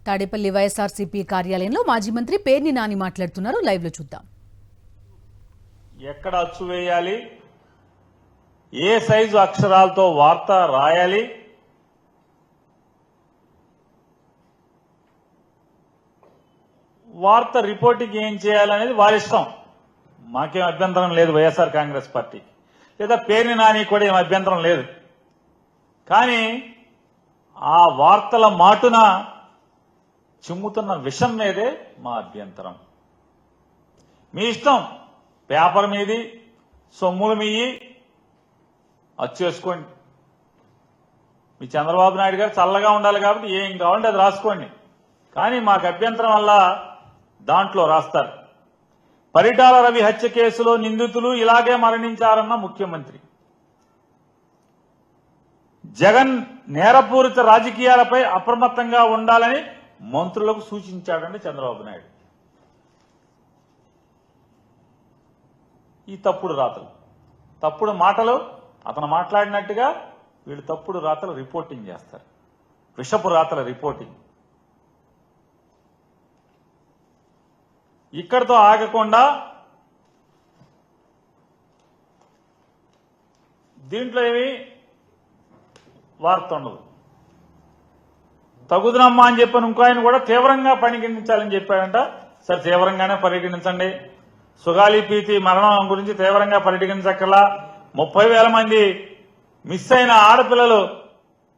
తాడేపల్లి వైఎస్ఆర్సీపీ కార్యాలయంలో మాజీ మంత్రి పేర్ని నాని మాట్లాడుతున్నారు. లైవ్ లో చూద్దాం. ఎక్కడ అచ్చు వేయాలి, ఏ సైజు అక్షరాలతో వార్త రాయాలి, వార్త రిపోర్టింగ్ ఏం చేయాలనేది వారి ఇష్టం. మాకేం అభ్యంతరం లేదు. వైఎస్ఆర్ కాంగ్రెస్ పార్టీకి లేదా పేర్ని నాని కూడా ఏం అభ్యంతరం లేదు. కానీ ఆ వార్తల మాటున చిమ్ముతున్న విషం మీదే మా అభ్యంతరం. మీ ఇష్టం, పేపర్ మీది, సొమ్ములు మీయి, అచ్చేసుకోండి. మీ చంద్రబాబు నాయుడు గారు చల్లగా ఉండాలి కాబట్టి ఏం కావాలంటే అది రాసుకోండి. కానీ మాకు అభ్యంతరం వల్ల దాంట్లో రాస్తారు, పరిటాల రవి హత్య కేసులో నిందితులు ఇలాగే మరణించారన్న ముఖ్యమంత్రి, జగన్ నేరపూరిత రాజకీయాలపై అప్రమత్తంగా ఉండాలని మంత్రులకు సూచించాడండి చంద్రబాబు నాయుడు. ఈ తప్పుడు రాతలు, తప్పుడు మాటలు, అతను మాట్లాడినట్టుగా వీళ్ళు తప్పుడు రాతలు రిపోర్టింగ్ చేస్తారు. విషపు రాతల రిపోర్టింగ్. ఇక్కడితో ఆగకుండా దీంట్లో ఏమి వార్త ఉండదు. తగుదనమ్మా అని చెప్పిన ఇంకో ఆయన కూడా తీవ్రంగా పరిగణించాలని చెప్పాడంట. సరే, తీవ్రంగానే పరిగణించండి. సుగాలి పీతి మరణం గురించి తీవ్రంగా పరిగణించక్కర్లా. 30,000 మంది మిస్ అయిన ఆడపిల్లలు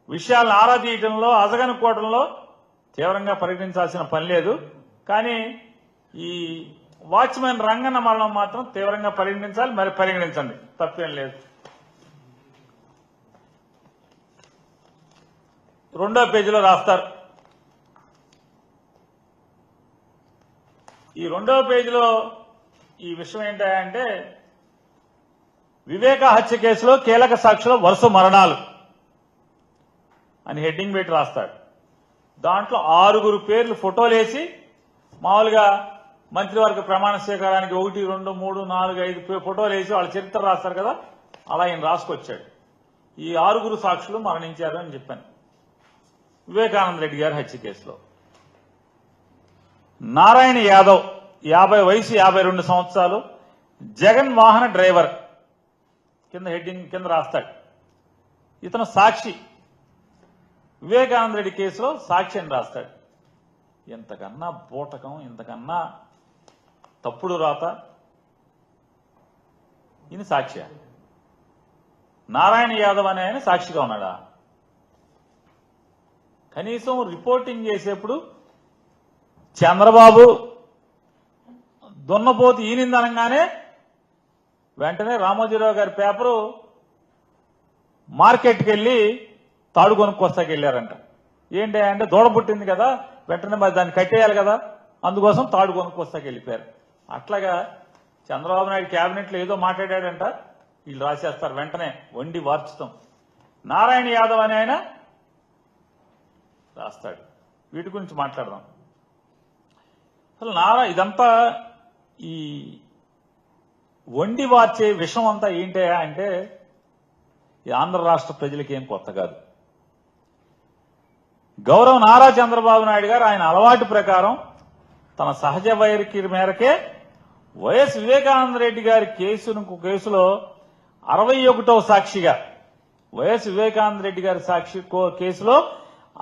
విషయాలను ఆరా తీయటంలో, అజగనుకోవడంలో తీవ్రంగా పరిగణించాల్సిన పని లేదు. కానీ ఈ వాచ్మెన్ రంగన్న మరణం మాత్రం తీవ్రంగా పరిగణించాలి. మరి పరిగణించండి, తప్పేం లేదు. రెండో పేజీలో రాస్తారు. ఈ రెండవ పేజీలో ఈ విషయం ఏంటంటే, వివేక హత్య కేసులో కీలక సాక్షుల వరుస మరణాలు అని హెడ్డింగ్ పెట్టి రాస్తాడు. దాంట్లో 6 పేర్లు ఫోటోలు వేసి, మామూలుగా మంత్రివర్గ ప్రమాణ స్వీకారానికి 1, 2, 3, 4, 5 ఫోటోలు వేసి వాళ్ళ చరిత్ర రాస్తారు కదా, అలా ఈయన రాసుకొచ్చాడు. ఈ 6 సాక్షులు మరణించారు అని చెప్పాను వివేకానంద రెడ్డి గారి హత్య కేసులో. నారాయణ యాదవ్ 50 వయసు, 52 సంవత్సరాలు, జగన్ వాహన డ్రైవర్ కింద హెడ్డింగ్ కింద రాస్తాడు. ఇతను సాక్షి, వివేకానంద రెడ్డి కేసులో సాక్షి అని రాస్తాడు. ఇంతకన్నా బూటకం, ఇంతకన్నా తప్పుడు రాత. ఈయన సాక్షి. నారాయణ యాదవ్ అనే ఆయన సాక్షిగా ఉన్నాడా? కనీసం రిపోర్టింగ్ చేసేప్పుడు చంద్రబాబు దున్నపోతు ఈనిందనగానే వెంటనే రామోజీరావు గారి పేపరు మార్కెట్కి వెళ్ళి తాడు కొనుక్కొస్తాకి వెళ్ళారంట. ఏంటి అంటే, దూడ పుట్టింది కదా, వెంటనే మరి దాన్ని కట్టేయాలి కదా, అందుకోసం తాడు కొనుక్కొస్తాకి వెళ్ళిపోయారు. అట్లాగా చంద్రబాబు నాయుడు క్యాబినెట్లో ఏదో మాట్లాడాడంట, వీళ్ళు రాసేస్తారు వెంటనే, వండి వార్చుతాం. నారాయణ యాదవ్ అనే ఆయన రాస్తాడు. వీటి గురించి మాట్లాడదాం. అసలు ఇదంతా ఈ వండి వార్చే విషయం అంతా ఏంటయా అంటే, ఈ ఆంధ్ర రాష్ట్ర ప్రజలకి ఏం కొత్త కాదు. గౌరవ నారా చంద్రబాబు నాయుడు గారు ఆయన అలవాటు ప్రకారం తన సహజ వైఖరి మేరకే వైఎస్ వివేకానంద రెడ్డి గారి కేసులో 61వ సాక్షిగా, వైఎస్ వివేకానంద రెడ్డి గారి కేసులో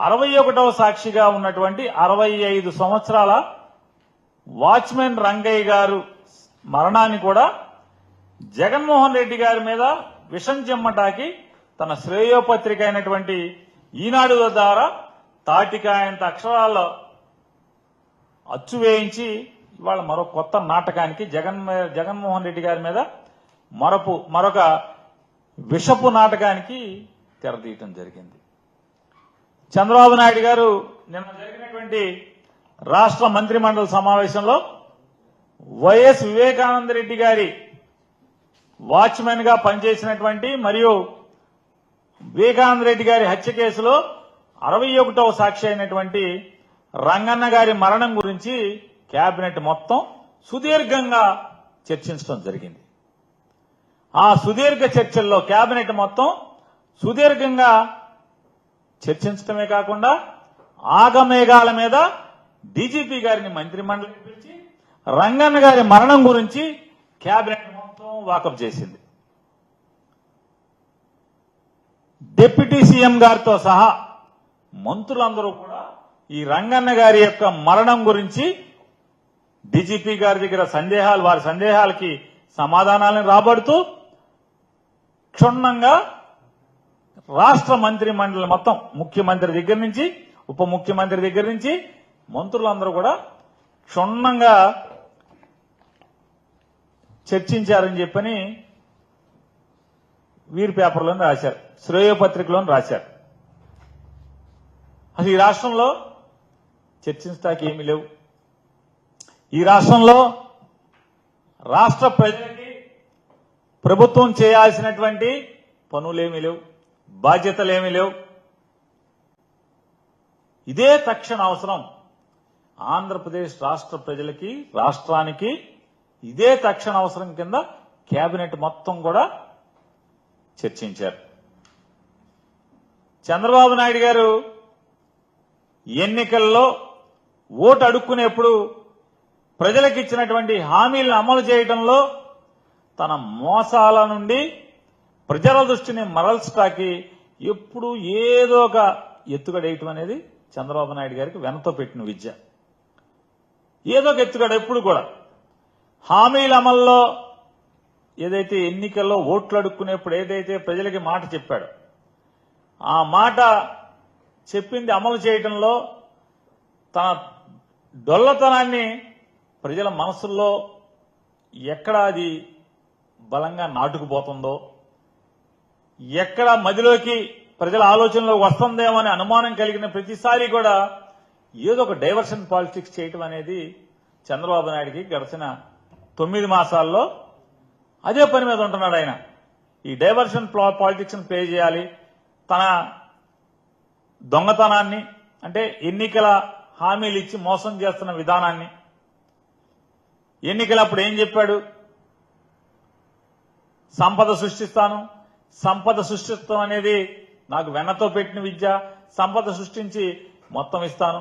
61వ సాక్షిగా ఉన్నటువంటి 65 సంవత్సరాల వాచ్మెన్ రంగయ్య గారు మరణాన్ని కూడా జగన్మోహన్ రెడ్డి గారి మీద విషం చెమ్మటాకి తన శ్రేయోపత్రిక అయినటువంటి ఈనాడు ద్వారా తాటికాయంత అక్షరాల్లో అచ్చు వేయించి ఇవాళ మరో కొత్త నాటకానికి జగన్మోహన్ రెడ్డి గారి మీద మరొక విషపు నాటకానికి తెరదీయటం జరిగింది. చంద్రబాబు నాయుడు గారు నిన్న జరిగినటువంటి రాష్ట్ర మంత్రిమండలి సమావేశంలో వైఎస్ వివేకానంద రెడ్డి గారి వాచ్మెన్ గా పనిచేసినటువంటి మరియు వివేకానంద రెడ్డి గారి హత్య కేసులో 61వ సాక్షి అయినటువంటి రంగన్న గారి మరణం గురించి కేబినెట్ మొత్తం సుదీర్ఘంగా చర్చించడం జరిగింది. ఆ సుదీర్ఘ చర్చల్లో కేబినెట్ మొత్తం సుదీర్ఘంగా చర్చించడమే కాకుండా ఆగమేఘాల మీద డీజీపీ గారిని మంత్రిమండలికి పిలిచి రంగన్న గారి మరణం గురించి కేబినెట్ మొత్తం వాకప్ చేసింది. డిప్యూటీ సీఎం గారితో సహా మంత్రులందరూ కూడా ఈ రంగన్న గారి యొక్క మరణం గురించి డీజీపీ గారి దగ్గర వారి సందేహాలకి సమాధానాలను రాబడుతూ క్షుణ్ణంగా రాష్ట్ర మంత్రి మండలి మొత్తం ముఖ్యమంత్రి దగ్గర నుంచి ఉప ముఖ్యమంత్రి దగ్గర నుంచి మంత్రులందరూ కూడా క్షుణ్ణంగా చర్చించారని చెప్పని వీరి పేపర్లోనే రాశారు, శ్రేయోపత్రికలోని రాశారు. అసలు ఈ రాష్ట్రంలో చర్చించడానికి ఏమీ లేవు. ఈ రాష్ట్రంలో రాష్ట్ర ప్రజలకి ప్రభుత్వం చేయాల్సినటువంటి పనులేమీ లేవు, బాధ్యతలేమీ లేవు. ఇదే తక్షణ అవసరం ఆంధ్రప్రదేశ్ రాష్ట్ర ప్రజలకి, రాష్ట్రానికి ఇదే తక్షణ అవసరం కింద కేబినెట్ మొత్తం కూడా చర్చించారు. చంద్రబాబు నాయుడు గారు ఎన్నికల్లో ఓటు అడుక్కునేప్పుడు ప్రజలకు ఇచ్చినటువంటి హామీలను అమలు చేయడంలో తన మోసాల నుండి ప్రజల దృష్టిని మరల్చడానికి ఎప్పుడు ఏదో ఒక ఎత్తుగడేయటం అనేది చంద్రబాబు నాయుడు గారికి వెనతో పెట్టిన విద్య. ఏదో ఒక ఎత్తుగడ ఎప్పుడు కూడా హామీల అమల్లో ఏదైతే ఎన్నికల్లో ఓట్లు అడుక్కునేప్పుడు ఏదైతే ప్రజలకి మాట చెప్పాడో ఆ మాట చెప్పింది అమలు చేయడంలో తన డొల్లతనాన్ని ప్రజల మనసుల్లో ఎక్కడ అది బలంగా నాటుకుపోతుందో, ఎక్కడ మదిలోకి ప్రజల ఆలోచనలో వస్తుందేమో అనే అనుమానం కలిగిన ప్రతిసారి కూడా ఏదో ఒక డైవర్షన్ పాలిటిక్స్ చేయటం అనేది చంద్రబాబు నాయుడికి గడిచిన 9 మాసాల్లో అదే పని మీద ఉంటున్నాడు ఆయన. ఈ డైవర్షన్ పాలిటిక్స్ ప్లే చేయాలి, తన దొంగతనాన్ని అంటే ఎన్నికల హామీలు ఇచ్చి మోసం చేస్తున్న విధానాన్ని. ఎన్నికలప్పుడు ఏం చెప్పాడు? సంపద సృష్టిస్తాను, సంపద సృష్టిస్తాం అనేది నాకు వెన్నతో పెట్టిన విద్య, సంపద సృష్టించి మొత్తం ఇస్తాను.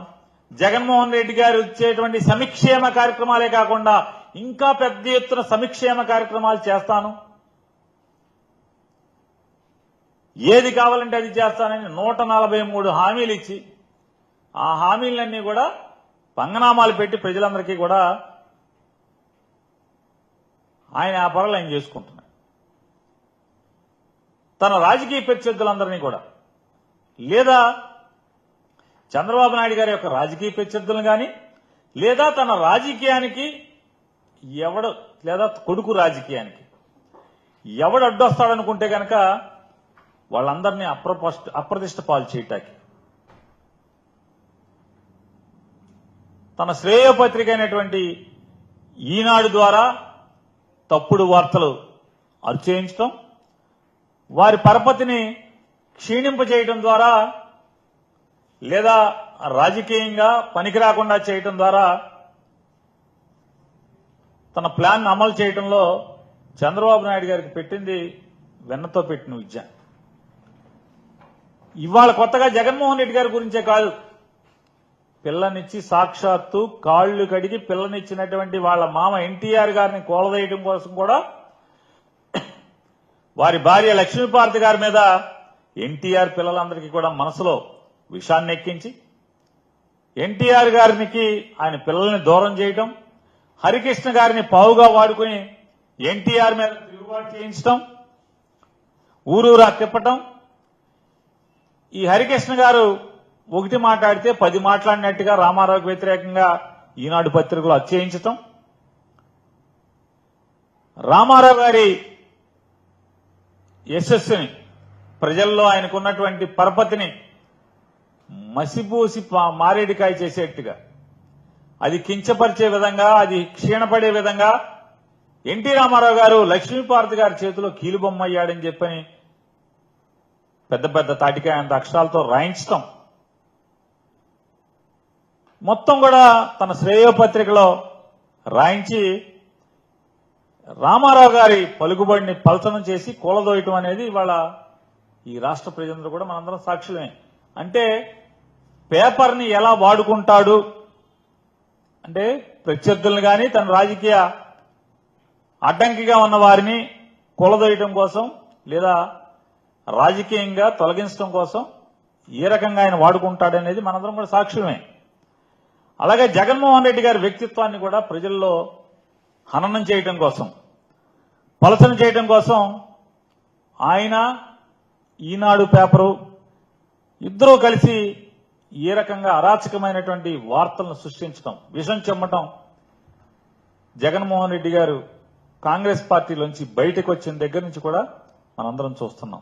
జగన్మోహన్ రెడ్డి గారు ఇచ్చేటువంటి సంక్షేమ కార్యక్రమాలే కాకుండా ఇంకా పెద్ద ఎత్తున సంక్షేమ కార్యక్రమాలు చేస్తాను, ఏది కావాలంటే అది చేస్తానని 143 హామీలు ఇచ్చి ఆ హామీలన్నీ కూడా పంగనామాలు పెట్టి ప్రజలందరికీ కూడా ఆయన ఆ పనులు ఆయన చేసుకుంటున్నాడు. తన రాజకీయ ప్రత్యర్థులందరినీ కూడా లేదా చంద్రబాబు నాయుడు గారి యొక్క రాజకీయ ప్రత్యర్థులను కానీ లేదా తన రాజకీయానికి లేదా కొడుకు రాజకీయానికి ఎవడు అడ్డొస్తాడనుకుంటే కనుక వాళ్ళందరినీ అప్రతిష్ట పాలు చేయటానికి తన శ్రేయోపత్రిక అయినటువంటి ఈనాడు ద్వారా తప్పుడు వార్తలు అరిచేయించడం, వారి పరపతిని క్షీణింపజేయడం ద్వారా లేదా రాజకీయంగా పనికిరాకుండా చేయటం ద్వారా తన ప్లాన్ అమలు చేయడంలో చంద్రబాబు నాయుడు గారికి పెట్టింది వెన్నతో పెట్టిన విద్య. ఇవాళ కొత్తగా జగన్మోహన్ రెడ్డి గారి గురించే కాదు, పిల్లనిచ్చి సాక్షాత్తు కాళ్లు కడిగి పిల్లనిచ్చినటువంటి వాళ్ళ మామ ఎన్టీఆర్ గారిని కూలదేయడం కోసం కూడా వారి భార్య లక్ష్మీపార్వతి గారి మీద ఎన్టీఆర్ పిల్లలందరికీ కూడా మనసులో విషాన్ని ఎక్కించి ఎన్టీఆర్ గారికి ఆయన పిల్లల్ని దూరం చేయటం, హరికృష్ణ గారిని పావుగా వాడుకుని ఎన్టీఆర్ మీద తిరుగుబాటు చేయించడం, ఊరూరా తిప్పటం. ఈ హరికృష్ణ గారు ఒకటి మాట్లాడితే 10 మాట్లాడినట్టుగా రామారావుకి వ్యతిరేకంగా ఈనాడు పత్రికలో అచ్చేయించటం, రామారావు గారి యశస్సుని ప్రజల్లో ఆయనకున్నటువంటి పరపతిని మసిపూసి మారేడికాయ చేసేట్టుగా, అది కించపరిచే విధంగా, అది క్షీణపడే విధంగా ఎన్టీ రామారావు గారు లక్ష్మీపార్వతి గారి చేతిలో కీలుబొమ్మ అయ్యాడని చెప్పని పెద్ద పెద్ద తాటికాయ అంత అక్షరాలతో రాయించటం మొత్తం కూడా తన శ్రేయోపత్రికలో రాయించి రామారావు గారి పలుకుబడిని పలచనం చేసి కూలదోయటం అనేది ఇవాళ ఈ రాష్ట్ర ప్రజలందరూ కూడా మనందరం సాక్షులమే. అంటే పేపర్ని ఎలా వాడుకుంటాడు అంటే ప్రత్యర్థులను కానీ తన రాజకీయ అడ్డంకిగా ఉన్న వారిని కూలదోయటం కోసం లేదా రాజకీయంగా తొలగించడం కోసం ఏ రకంగా ఆయన వాడుకుంటాడనేది మనందరం కూడా సాక్ష్యమే. అలాగే జగన్మోహన్ రెడ్డి గారి వ్యక్తిత్వాన్ని కూడా ప్రజల్లో హననం చేయటం కోసం, పలచన చేయటం కోసం ఆయన ఈనాడు పేపరు ఇద్దరూ కలిసి ఏ రకంగా అరాచకమైనటువంటి వార్తలను సృష్టించడం, విషం చెమ్మటం జగన్మోహన్ రెడ్డి గారు కాంగ్రెస్ పార్టీలోంచి బయటకు వచ్చిన దగ్గర నుంచి కూడా మనందరం చూస్తున్నాం.